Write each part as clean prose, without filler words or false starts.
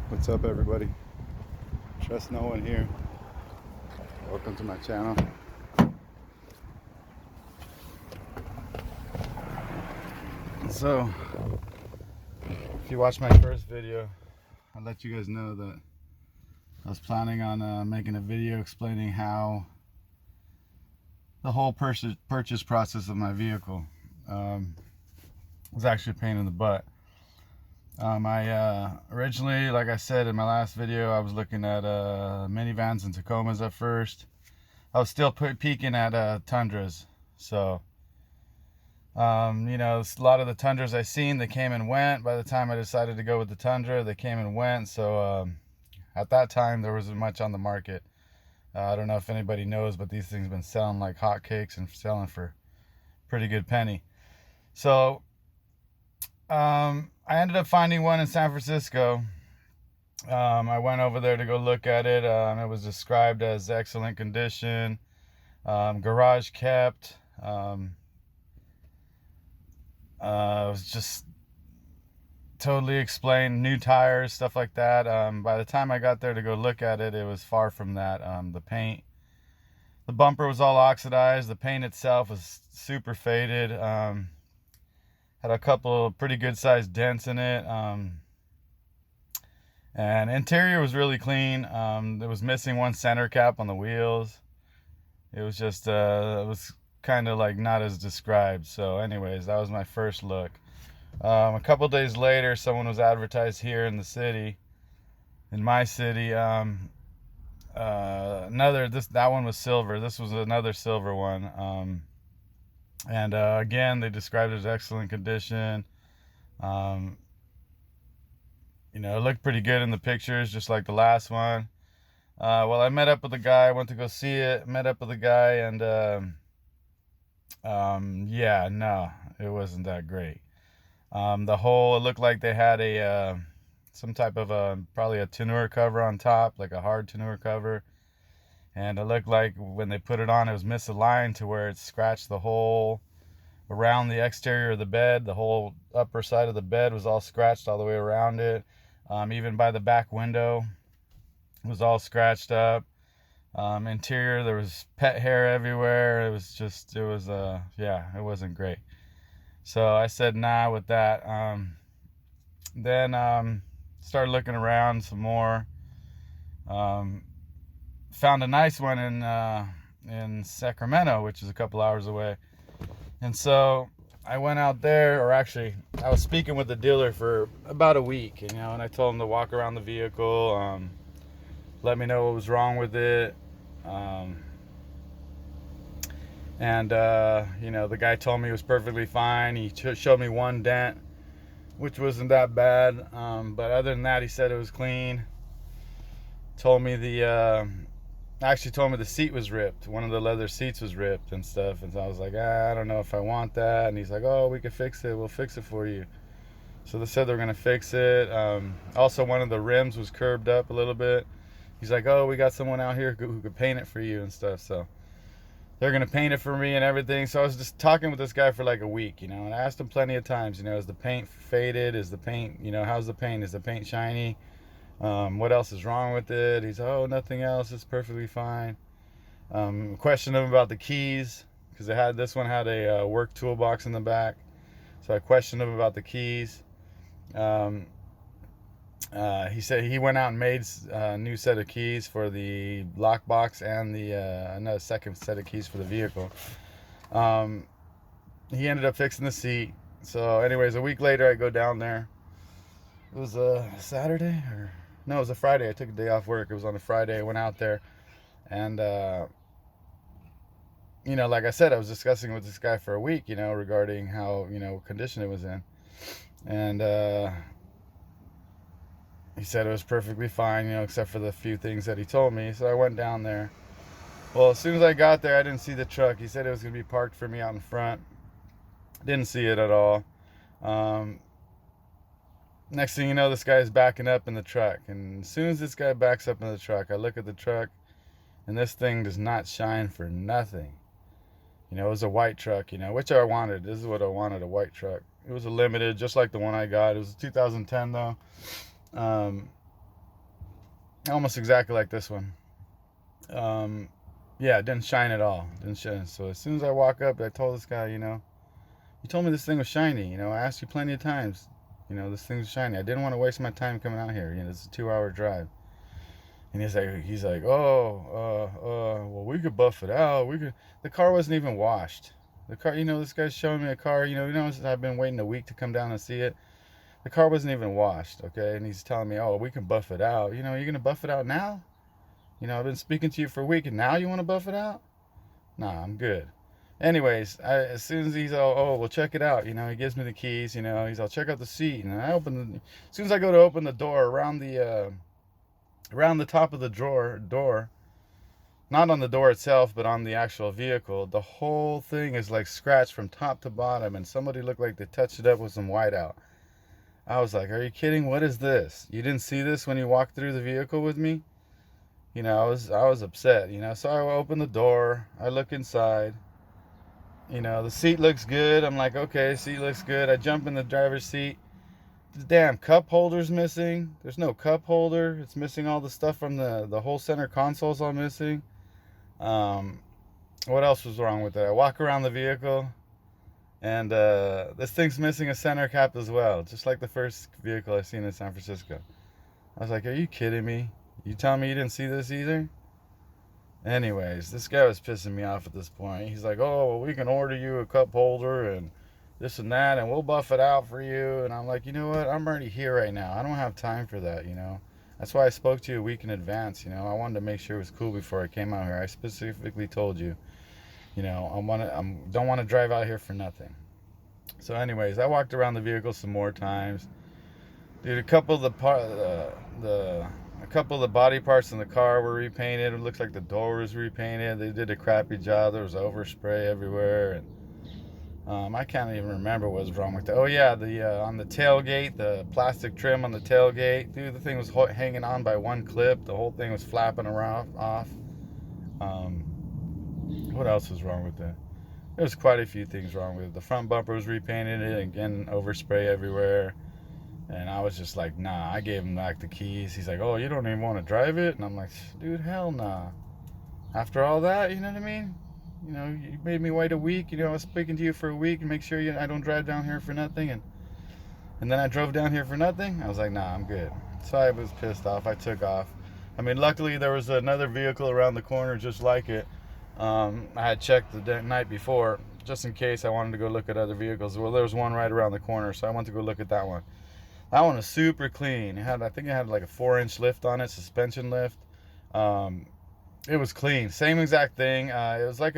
What's up, everybody? Trust no one here. Welcome to my channel. So, if you watched my first video, I'll let you guys know that I was planning on making a video explaining how the whole purchase process of my vehicle was actually a pain in the butt. I originally, like I said in my last video, I was looking at minivans and Tacomas at first. I was still peeking at Tundras. So, a lot of the Tundras I seen, they came and went. By the time I decided to go with the Tundra, they came and went. So, at that time, there wasn't much on the market. I don't know if anybody knows, but these things have been selling like hotcakes and selling for pretty good penny. So, I ended up finding one in San Francisco. I went over there to go look at it. It was described as excellent condition, garage kept. It was just totally explained, new tires, stuff like that. By the time I got there to go look at it, it was far from that. The paint, the bumper was all oxidized. The paint itself was super faded. Had a couple of pretty good sized dents in it. And interior was really clean. It was missing one center cap on the wheels. It was just, it was kind of like not as described. So anyways, that was my first look. A couple days later, someone was advertised here in the city, in my city. That one was silver. This was another silver one. And again, they described it as excellent condition. It looked pretty good in the pictures, just like the last one. Well, I met up with the guy, went to go see it, met up with the guy, and yeah, no, it wasn't that great. It looked like they had some type of probably a tonneau cover on top, like a hard tonneau cover. And it looked like when they put it on, it was misaligned to where it scratched the hole around the exterior of the bed. The whole upper side of the bed was all scratched all the way around it. Even by the back window, it was all scratched up. Interior, there was pet hair everywhere. It wasn't great. So I said nah with that. Then started looking around some more. Found a nice one in Sacramento, which is a couple hours away. And so I went out there, or actually I was speaking with the dealer for about a week, and I told him to walk around the vehicle, let me know what was wrong with it. The guy told me it was perfectly fine. He showed me one dent, which wasn't that bad. But other than that, he said it was clean. Told me the seat was ripped. One of the leather seats was ripped and stuff. And so I was like, I don't know if I want that. And he's like, oh, we can fix it. We'll fix it for you. So they said they're going to fix it. Also, one of the rims was curved up a little bit. He's like, oh, we got someone out here who could paint it for you and stuff. So they're going to paint it for me and everything. So I was just talking with this guy for like a week, and I asked him plenty of times, is the paint faded? Is the paint, how's the paint? Is the paint shiny? What else is wrong with it? He's, oh, nothing else. It's perfectly fine. Questioned him about the keys, because this one had a work toolbox in the back. So I questioned him about the keys. He said he went out and made a new set of keys for the lockbox and another second set of keys for the vehicle. He ended up fixing the seat. So anyways, a week later I go down there. It was a Saturday, or no, it was a Friday. I took a day off work. It was on a Friday. I went out there, and like I said, I was discussing with this guy for a week, regarding how, condition it was in. And he said it was perfectly fine, except for the few things that he told me. So I went down there. Well, as soon as I got there, I didn't see the truck. He said it was going to be parked for me out in front. Didn't see it at all. Next thing you know, this guy is backing up in the truck. And as soon as this guy backs up in the truck, I look at the truck, and this thing does not shine for nothing. It was a white truck, which I wanted. This is what I wanted, a white truck. It was a limited, just like the one I got. It was a 2010 though. almost exactly like this one. Yeah, it didn't shine at all. Didn't shine. So as soon as I walk up, I told this guy, you told me this thing was shiny. I asked you plenty of times. This thing's shiny. I didn't want to waste my time coming out here. It's a 2-hour drive. And he's like, oh, well, we could buff it out. We could. The car wasn't even washed. The car, this guy's showing me a car. I've been waiting a week to come down and see it. The car wasn't even washed, okay? And he's telling me, oh, we can buff it out. You're gonna buff it out now? I've been speaking to you for a week, and now you want to buff it out? Nah, I'm good. Anyways, as soon as he's well, check it out. He gives me the keys. I'll check out the seat, and as soon as I go to open the door around the top of the door, not on the door itself, but on the actual vehicle, the whole thing is like scratched from top to bottom, and somebody looked like they touched it up with some whiteout. I was like, are you kidding? What is this? You didn't see this when you walked through the vehicle with me? I was upset, So I open the door, I look inside. The seat looks good. I'm like, okay, seat looks good. I jump in the driver's seat. The damn cup holder's missing. There's no cup holder. It's missing all the stuff from the whole center console's all missing. What else was wrong with it? I walk around the vehicle, and this thing's missing a center cap as well, just like the first vehicle I seen in San Francisco. I was like, are you kidding me? You telling me you didn't see this either? Anyways, this guy was pissing me off at this point. He's like, oh, well, we can order you a cup holder and this and that, and we'll buff it out for you. And I'm like, you know what? I'm already here right now. I don't have time for that, That's why I spoke to you a week in advance, I wanted to make sure it was cool before I came out here. I specifically told you, I don't want to drive out here for nothing. So anyways, I walked around the vehicle some more times. Dude, a couple of the body parts in the car were repainted. It looks like the door was repainted. They did a crappy job. There was overspray everywhere, and I can't even remember what was wrong with that. Oh yeah, on the tailgate, the plastic trim on the tailgate, dude, the thing was hanging on by one clip. The whole thing was flapping around off. What else was wrong with it? There was quite a few things wrong with it. The front bumper was repainted, and again, overspray everywhere. And I was just like, nah. I gave him back the keys. He's like, oh, you don't even want to drive it? And I'm like, dude, hell nah. After all that, you know what I mean? You made me wait a week. I was speaking to you for a week and make sure I don't drive down here for nothing. And then I drove down here for nothing. I was like, nah, I'm good. So I was pissed off. I took off. I mean, luckily there was another vehicle around the corner just like it. I had checked the night before just in case I wanted to go look at other vehicles. Well, there was one right around the corner, so I went to go look at that one. That one was super clean. I think it had like a 4-inch lift on it, suspension lift. It was clean. Same exact thing. It was like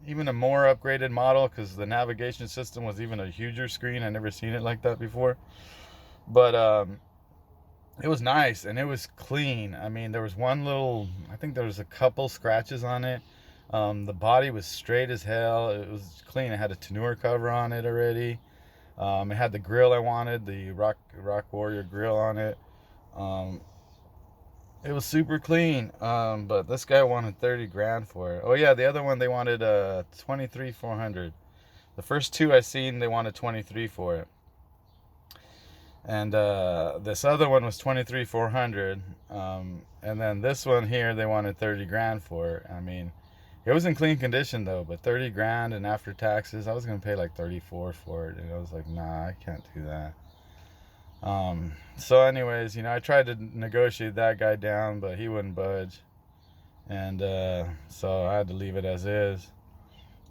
even a more upgraded model because the navigation system was even a huger screen. I never seen it like that before. But it was nice and it was clean. I mean, there was I think there was a couple scratches on it. The body was straight as hell. It was clean. It had a Tundra cover on it already. It had the grill I wanted, the Rock Warrior grill on it. It was super clean. But this guy wanted 30 grand for it. Oh yeah, the other one they wanted 23,400. The first two I seen they wanted 23 for it. And this other one was 23,400. And then this one here they wanted 30 grand for it. I mean, it was in clean condition though, but 30 grand and after taxes, I was gonna pay like 34 for it, and I was like, nah, I can't do that. So anyways, I tried to negotiate that guy down, but he wouldn't budge, and so I had to leave it as is.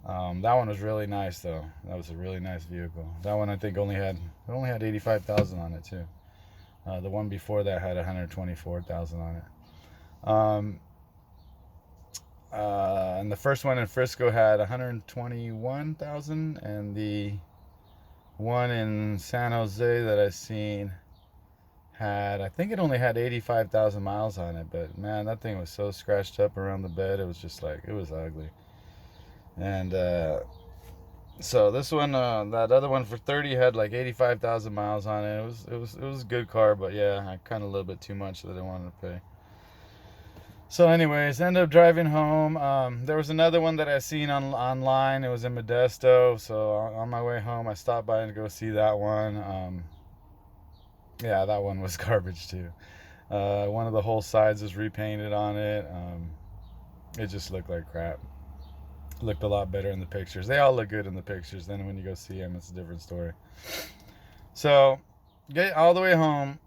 That one was really nice though. That was a really nice vehicle. That one I think only had 85,000 on it too. The one before that had 124,000 on it. And the first one in Frisco had 121,000, and the one in San Jose that I seen I think it only had 85,000 miles on it, but man, that thing was so scratched up around the bed, it was just like, it was ugly. And so this one, that other one for 30 had like 85,000 miles on it. It was a good car, but yeah, I kind of a little bit too much that I wanted to pay. So anyways, ended up driving home. There was another one that I seen online. It was in Modesto. So on my way home, I stopped by and go see that one. Yeah, that one was garbage too. One of the whole sides is repainted on it. It just looked like crap. Looked a lot better in the pictures. They all look good in the pictures. Then when you go see them, it's a different story. So, get all the way home.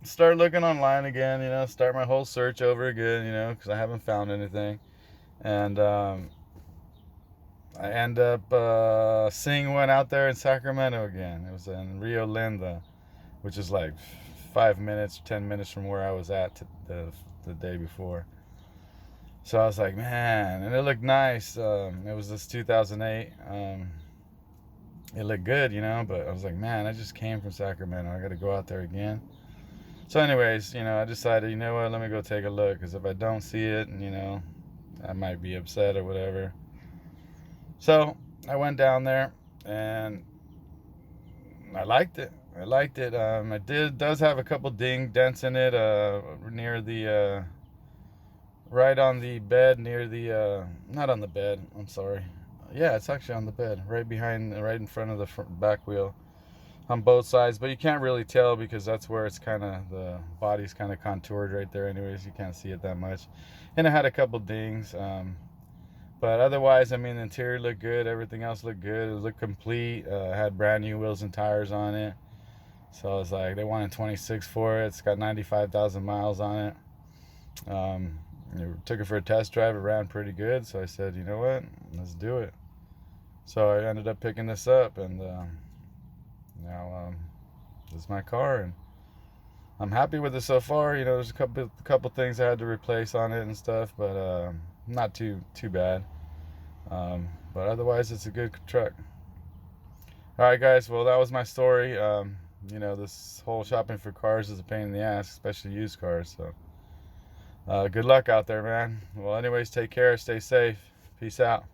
Start looking online again. Start my whole search over again. Because I haven't found anything. And I end up seeing one out there in Sacramento again. It was in Rio Linda, which is like 5 minutes, 10 minutes from where I was at the day before. So I was like, man, and it looked nice. It was this 2008. It looked good, but I was like, man, I just came from Sacramento. I got to go out there again. So anyways, I decided, you know what, let me go take a look, because if I don't see it, I might be upset or whatever. So I went down there, and I liked it. It does have a couple dents in it, near the, right on the bed, near the, not on the bed, I'm sorry. Yeah, it's actually on the bed, right in front of the back wheel, on both sides. But you can't really tell, because that's where it's kind of, the body's kind of contoured right there anyways. You can't see it that much. And it had a couple dings. But otherwise, I mean, the interior looked good. Everything else looked good. It looked complete. Had brand new wheels and tires on it. So I was like, they wanted 26 for it. It's got 95,000 miles on it. Took it for a test drive. It ran pretty good. So I said, you know what? Let's do it. So I ended up picking this up, and now this is my car, and I'm happy with it so far. There's a couple things I had to replace on it and stuff, but not too bad. But otherwise, it's a good truck. All right, guys. Well, that was my story. This whole shopping for cars is a pain in the ass, especially used cars. So good luck out there, man. Well, anyways, take care. Stay safe. Peace out.